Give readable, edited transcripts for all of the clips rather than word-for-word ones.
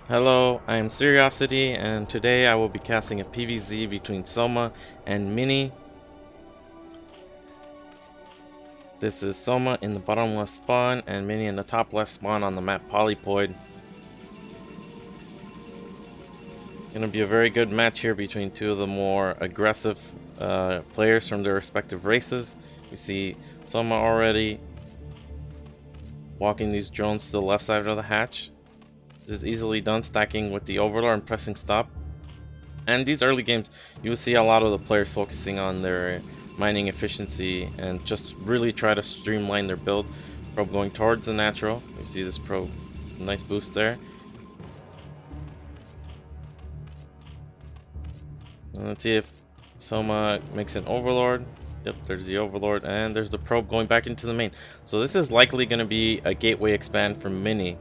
Hello, I am Seriosity, and today I will be casting a PvZ between Soma and Mini. This is Soma in the bottom left spawn and Mini in the top left spawn on the map Polypoid. Gonna be a very good match here between two of the more aggressive players from their respective races. We see Soma already walking these drones to the left side of the hatch. This is easily done, stacking with the Overlord and pressing stop. And these early games, you will see a lot of the players focusing on their mining efficiency and just really try to streamline their build. Probe going towards the natural. You see this probe, nice boost there. And let's see if Soma makes an Overlord. Yep, there's the Overlord, and there's the probe going back into the main. So this is likely going to be a gateway expand for Mini.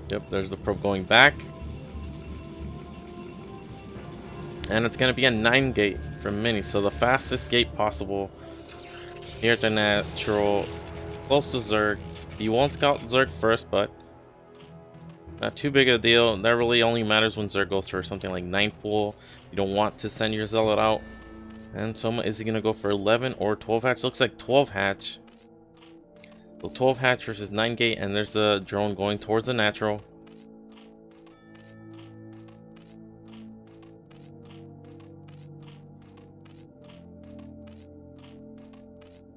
Yep, there's the probe going back. And it's going to be a 9 gate from Mini, so the fastest gate possible here at the natural, close to Zerg. You won't scout Zerg first, but not too big of a deal. That really only matters when Zerg goes for something like 9 pool. You don't want to send your Zealot out. And Soma, is he going to go for 11 or 12 hatch? Looks like 12 hatch. So 12 hatch versus 9 gate, and there's a drone going towards the natural.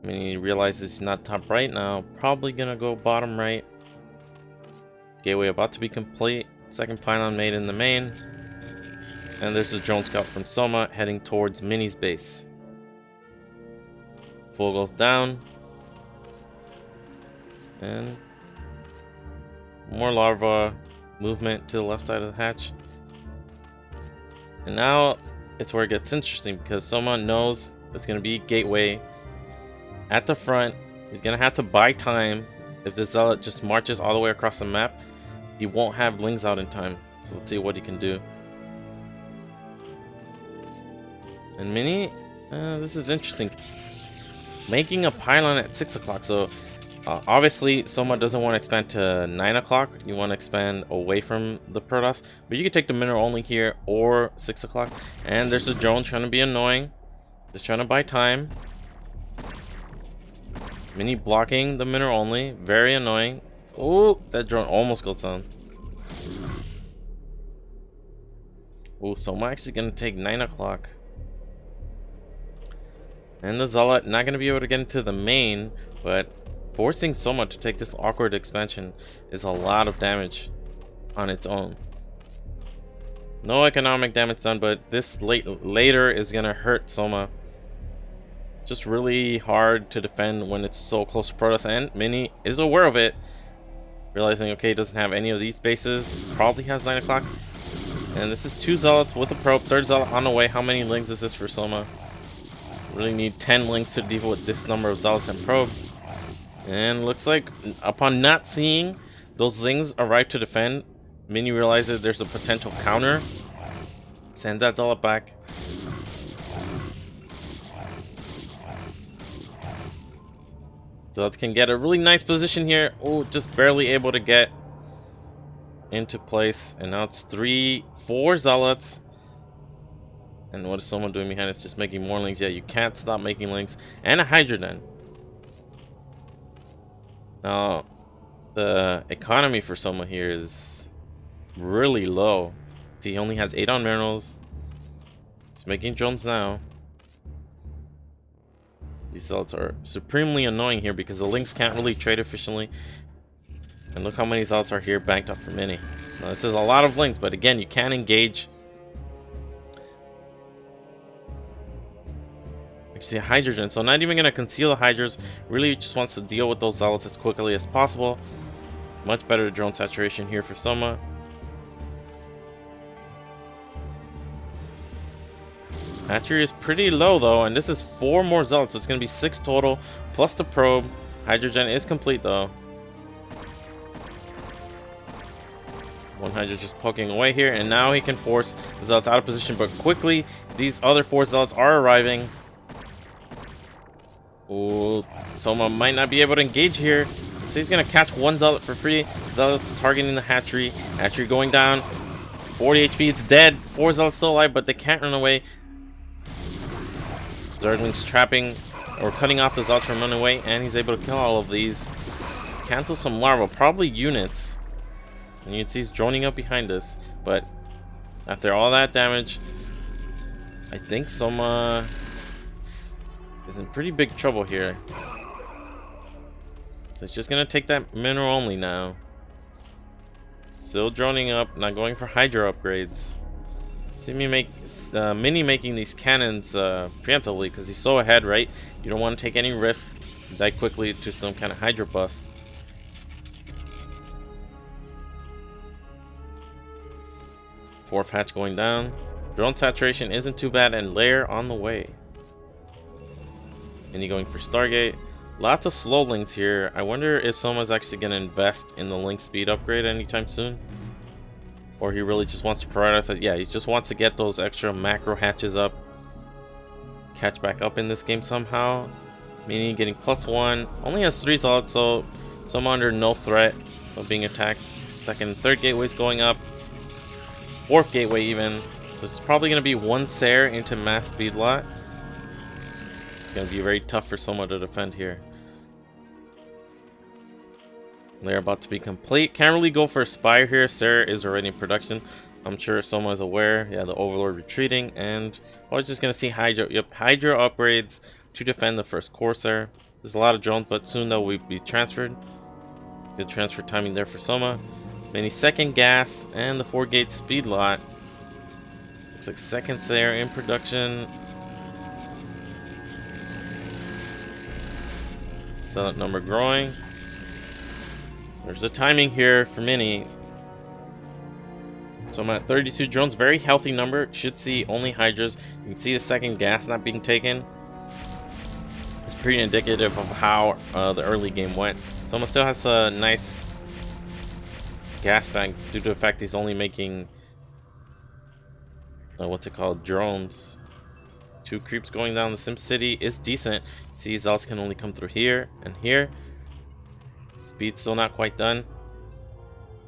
I mean, he realizes he's not top right now. Probably gonna go bottom right. Gateway about to be complete. Second pylon made in the main. And there's a drone scout from Soma heading towards Mini's base. Full goes down. And more larva movement to the left side of the hatch. And now it's where it gets interesting, because Soma knows it's going to be gateway at the front. He's going to have to buy time. If the Zealot just marches all the way across the map, he won't have Lings out in time. So let's see what he can do. And Mini, this is interesting. Making a pylon at 6 o'clock. So obviously, Soma doesn't want to expand to 9 o'clock. You want to expand away from the Protoss. But you can take the mineral only here or 6 o'clock. And there's a drone trying to be annoying. Just trying to buy time. Mini blocking the mineral only. Very annoying. Oh, that drone almost goes down. Oh, Soma actually going to take 9 o'clock. And the Zealot not going to be able to get into the main, but forcing Soma to take this awkward expansion is a lot of damage on its own. No economic damage done, but this later is going to hurt Soma. Just really hard to defend when it's so close to Protoss, and Mini is aware of it. Realizing, okay, doesn't have any of these bases. Probably has 9 o'clock. And this is 2 Zealots with a probe. 3rd Zealot on the way. How many Lings is this for Soma? Really need 10 Lings to deal with this number of Zealots and probe. And looks like upon not seeing those Lings arrive to defend, Mini realizes there's a potential counter. Sends that Zealot back. Zealots can get a really nice position here. Oh, just barely able to get into place. And now it's 4 Zealots. And what is someone doing behind us? Just making more Lings. Yeah, you can't stop making Lings. And a Hydrogen. Now, the economy for Soma here is really low. See, he only has 8 on minerals. He's making drones now. These Zealots are supremely annoying here because the Lings can't really trade efficiently. And look how many Zealots are here banked up for Mini. Now, this is a lot of Lings, but again, you can't engage. See a Hydrogen, so not even going to conceal the Hydras. Really just wants to deal with those Zealots as quickly as possible. Much better drone saturation here for Soma. Hatchery is pretty low though, and this is 4 more Zealots. So it's going to be 6 total plus the probe. Hydrogen is complete though. One Hydra just poking away here, and now he can force the Zealots out of position, but quickly these other 4 Zealots are arriving. Oh, Soma might not be able to engage here. Looks like he's gonna catch one Zealot for free. Zealot's targeting the hatchery. Hatchery going down. 40 HP, it's dead. 4 Zealots still alive, but they can't run away. Zergling's trapping or cutting off the Zealots from running away, and he's able to kill all of these. Cancel some larvae, probably units. And you can see he's droning up behind us, but after all that damage, I think Soma is in pretty big trouble here. So it's just gonna take that mineral only now. Still droning up, not going for Hydra upgrades. See me make Mini making these cannons preemptively because he's so ahead, right? You don't want to take any risks. Die quickly to some kind of Hydra bust. Fourth hatch going down. Drone saturation isn't too bad, and layer on the way. Mini going for Stargate. Lots of slow links here. I wonder if someone's actually going to invest in the link speed upgrade anytime soon. Or he really just wants to prioritize. Yeah, he just wants to get those extra macro hatches up. Catch back up in this game somehow. Meaning getting +1. Only has 3 Zealots, so I'm under no threat of being attacked. Second and third gateways going up. Fourth gateway even. So it's probably going to be 1 Sair into mass speed lot. It's going to be very tough for someone to defend here. They're about to be complete. Can't really go for a Spire here. Sair is already in production. I'm sure someone is aware. Yeah, the Overlord retreating. And we're just going to see Hydra. Yep, Hydra upgrades to defend the first Corsair. There's a lot of drones, but soon they'll be transferred. Good transfer timing there for Soma. Mini second gas and the 4-gate speed lot. Looks like second Sair in production. Zealot number growing. There's the timing here for Mini. So I'm at 32 drones, very healthy number. Should see only Hydras. You can see the second gas not being taken. It's pretty indicative of how the early game went. Soma still has a nice gas bank due to the fact he's only making what's it called, drones. 2 creeps going down the Sim City is decent. See, Zealots can only come through here and here. Speed's still not quite done,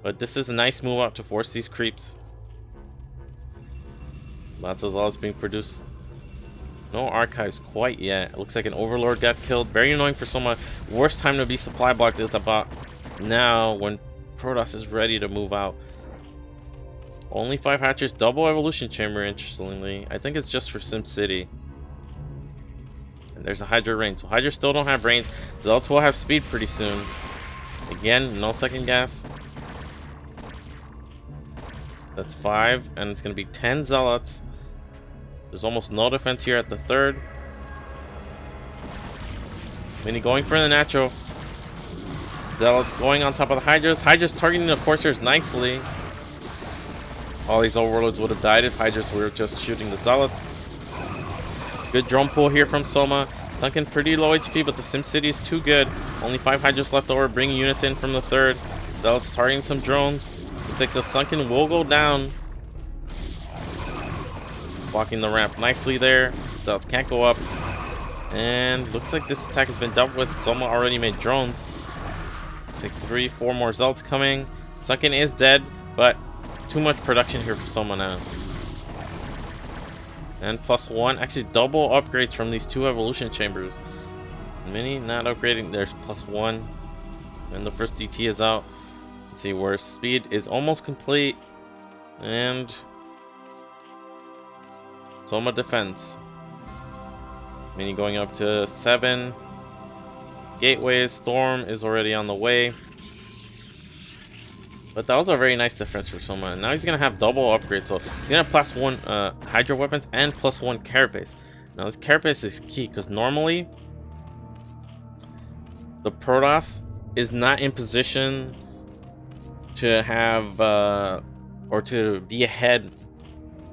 but this is a nice move out to force these creeps. Lots of Zealots being produced. No archives quite yet. It looks like an Overlord got killed. Very annoying for Soma. Worst time to be supply blocked is about now when Protoss is ready to move out. Only 5 hatchers, double evolution chamber, interestingly. I think it's just for Sim City. And there's a Hydra range. So Hydra still don't have range. Zealots will have speed pretty soon. Again, no second gas. That's 5, and it's going to be 10 Zealots. There's almost no defense here at the third. Mini going for the natural. Zealots going on top of the Hydras. Hydras targeting the Corsairs nicely. All these Overlords would have died if Hydras were just shooting the Zealots. Good drone pull here from Soma. Sunken pretty low HP, but the Sim City is too good. Only 5 Hydras left over, bringing units in from the third. Zealots targeting some drones. Looks like the Sunken will go down. Blocking the ramp nicely there. Zealots can't go up. And looks like this attack has been dealt with. Soma already made drones. Looks like 3-4 more Zealots coming. Sunken is dead, but too much production here for Soma now. And +1, actually double upgrades from these 2 evolution chambers. Mini not upgrading, there's +1. And the first DT is out. Let's see where speed is almost complete. And Soma defends. Mini going up to 7. Gateways, Storm is already on the way. But that was a very nice defense for Soma. And now he's going to have double upgrades. So he's going to have +1 Hydra weapons and +1 carapace. Now this carapace is key because normally the Protoss is not in position to have or to be ahead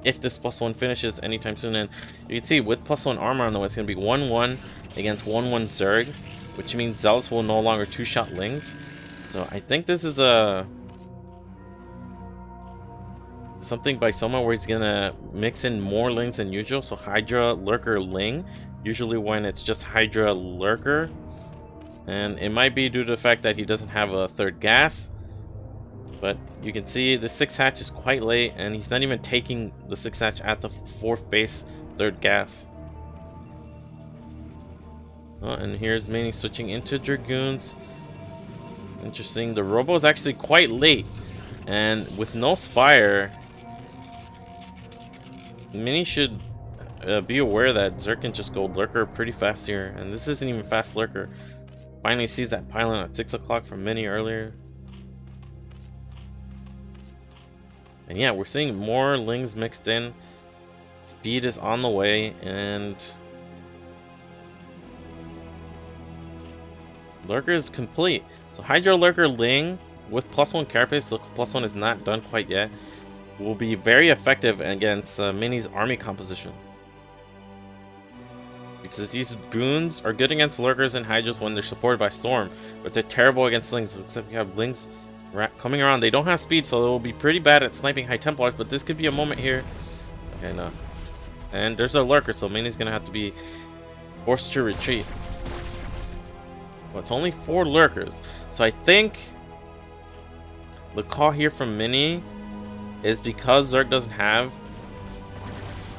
if this +1 finishes anytime soon. And you can see with +1 armor on the way, it's going to be 1-1 against 1-1 Zerg, which means Zealots will no longer 2-shot Lings. So I think this is a something by Soma where he's gonna mix in more Lings than usual. So Hydra, Lurker, Ling. Usually when it's just Hydra, Lurker, And it might be due to the fact that he doesn't have a third gas. But you can see the 6 hatch is quite late, and he's not even taking the 6 hatch at the 4th base third gas. Oh, and here's Mini switching into Dragoons. Interesting. The Robo is actually quite late, and with no Spire, Mini should be aware that Zerg can just go Lurker pretty fast here, and this isn't even fast Lurker. Finally sees that pylon at 6 o'clock from Mini earlier. And yeah, we're seeing more Lings mixed in. Speed is on the way, and Lurker is complete. So Hydro Lurker Ling with +1 carapace, so +1 is not done quite yet, will be very effective against Mini's army composition. Because these goons are good against Lurkers and Hydras when they're supported by Storm, but they're terrible against Lings, except we have Lings coming around. They don't have speed, so they'll be pretty bad at sniping High Templars, but this could be a moment here. Okay, no. And there's a Lurker, so Mini's gonna have to be forced to retreat. Well, it's only 4 Lurkers, so I think the call here from Mini is because Zerg doesn't have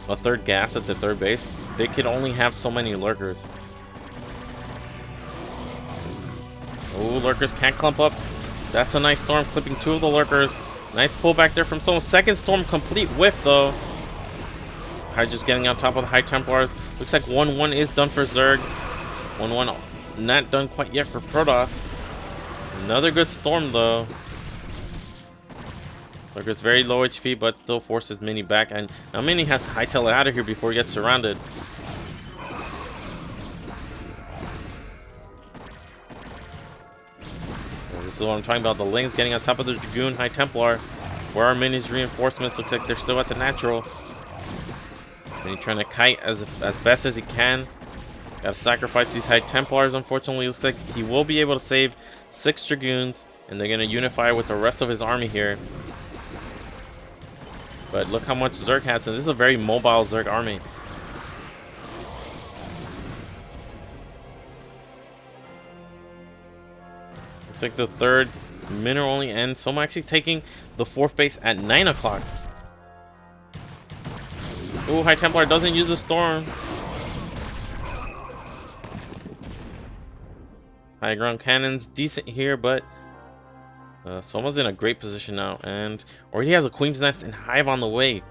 a third gas at the 3rd base, they could only have so many Lurkers. Oh, Lurkers can't clump up. That's a nice Storm, clipping 2 of the Lurkers. Nice pullback there from Soma. Second Storm, complete whiff though. Hydra's getting on top of the High Templars. Looks like 1-1 is done for Zerg. 1-1 not done quite yet for Protoss. Another good Storm though. Lurker's very low HP, but still forces Mini back. And now Mini has to hightail it out of here before he gets surrounded. This is what I'm talking about. The Lings getting on top of the Dragoon High Templar. Where are Mini's reinforcements? Looks like they're still at the natural. Mini trying to kite as best as he can. Gotta sacrifice these High Templars, unfortunately. Looks like he will be able to save 6 Dragoons, and they're gonna unify with the rest of his army here. But look how much Zerg has, and this is a very mobile Zerg army. Looks like the 3rd minute only ends. So I'm actually taking the 4th base at 9 o'clock. Ooh, High Templar doesn't use a Storm. High ground cannons, decent here, but Soma's in a great position now, and already has a Queen's Nest and Hive on the way.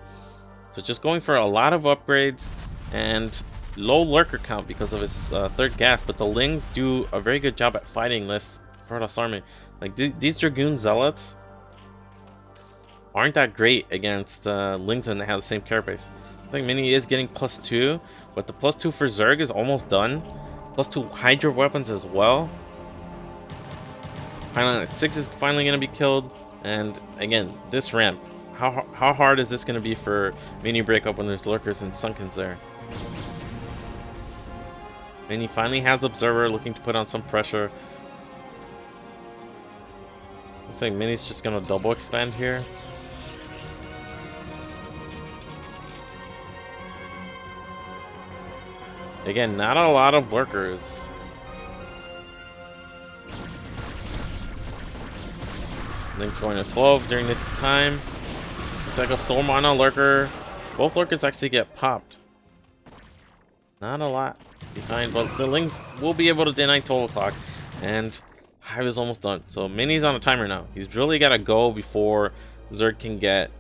So just going for a lot of upgrades and low Lurker count because of his 3rd gas, but the Lings do a very good job at fighting this Protoss army. Like these Dragoon Zealots aren't that great against Lings when they have the same carapace. I think Mini is getting +2, but the +2 for Zerg is almost done. +2 Hydra weapons as well. Pylon at 6 is finally going to be killed. And again, this ramp. How hard is this going to be for Mini breakup when there's Lurkers and Sunkens there? Mini finally has Observer, looking to put on some pressure. Looks like Mini's just going to double expand here. Again, not a lot of Lurkers. Link's going to 12 during this time. Looks like a Storm on a Lurker. Both Lurkers actually get popped. Not a lot behind, but the Lings will be able to deny 12 o'clock. And Hive is almost done. So Mini's on a timer now. He's really got to go before Zerg can get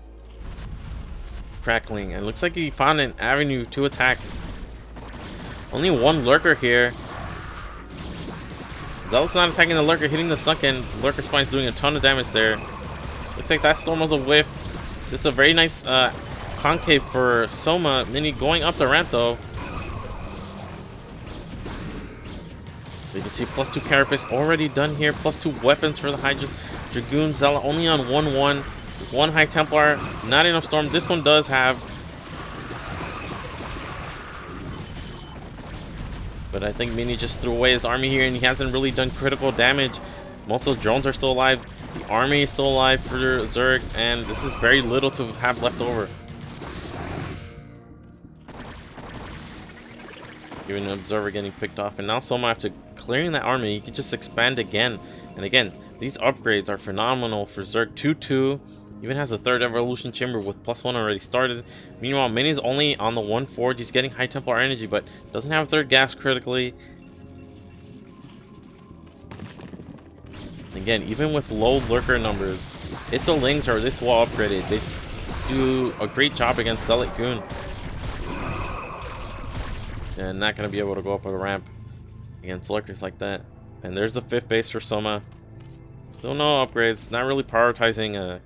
crackling. And looks like he found an avenue to attack. Only 1 Lurker here. Zealot's not attacking the Lurker, hitting the Sunken. Lurker Spine's doing a ton of damage there. Looks like that Storm was a whiff. This is a very nice concave for Soma. Mini going up the ramp though. You can see +2 carapace already done here. +2 weapons for the Hydra. Dragoon Zealot only on 1-1. With 1 High Templar. Not enough Storm. This one does have. But I think Mini just threw away his army here, and he hasn't really done critical damage. Most of the drones are still alive. The army is still alive for Zerg, and this is very little to have left over. Even an Observer getting picked off, and now Soma have to clearing that army, you can just expand again and again. These upgrades are phenomenal for Zerg. 2-2, even has a 3rd evolution chamber with +1 already started. Meanwhile, Mini's only on the 1 forge. He's getting high Templar energy, but doesn't have 3rd gas critically. Again, even with low lurker numbers, if the Lings are this well upgraded, they do a great job against Zealot Goon. And not going to be able to go up a ramp against lurkers like that. And there's the 5th base for Soma. Still no upgrades. Not really prioritizing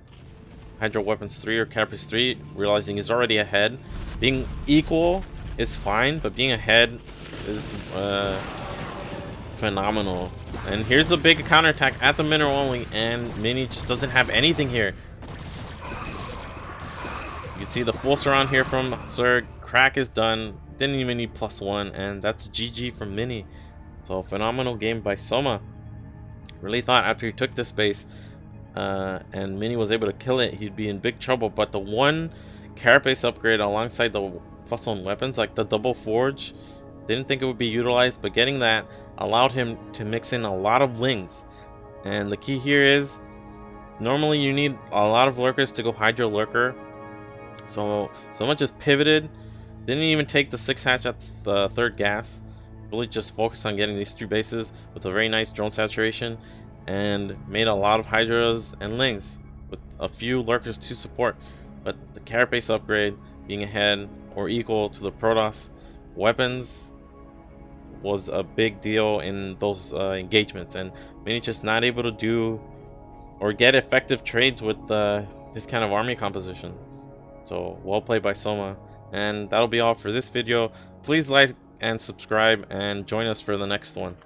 Hydro Weapons 3 or Caprice 3, realizing he's already ahead. Being equal is fine, but being ahead is phenomenal. And here's a big counterattack at the mineral only, and Mini just doesn't have anything here. You can see the full surround here from Zerg. Crack is done. Didn't even need +1, and that's GG from Mini. So phenomenal game by Soma. Really thought after he took this base and Mini was able to kill it, he'd be in big trouble. But the one carapace upgrade alongside the +1 weapons, like the double forge, didn't think it would be utilized, but getting that allowed him to mix in a lot of Lings. And the key here is, normally you need a lot of lurkers to go hide your lurker. So Soma just pivoted, didn't even take the 6 hatch at the 3rd gas, really just focused on getting these 3 bases with a very nice drone saturation, and made a lot of Hydras and Lings with a few lurkers to support. But the carapace upgrade being ahead or equal to the Protoss weapons was a big deal in those engagements, and Mini just not able to do or get effective trades with this kind of army composition. So well played by Soma. And that'll be all for this video. Please like and subscribe and join us for the next one.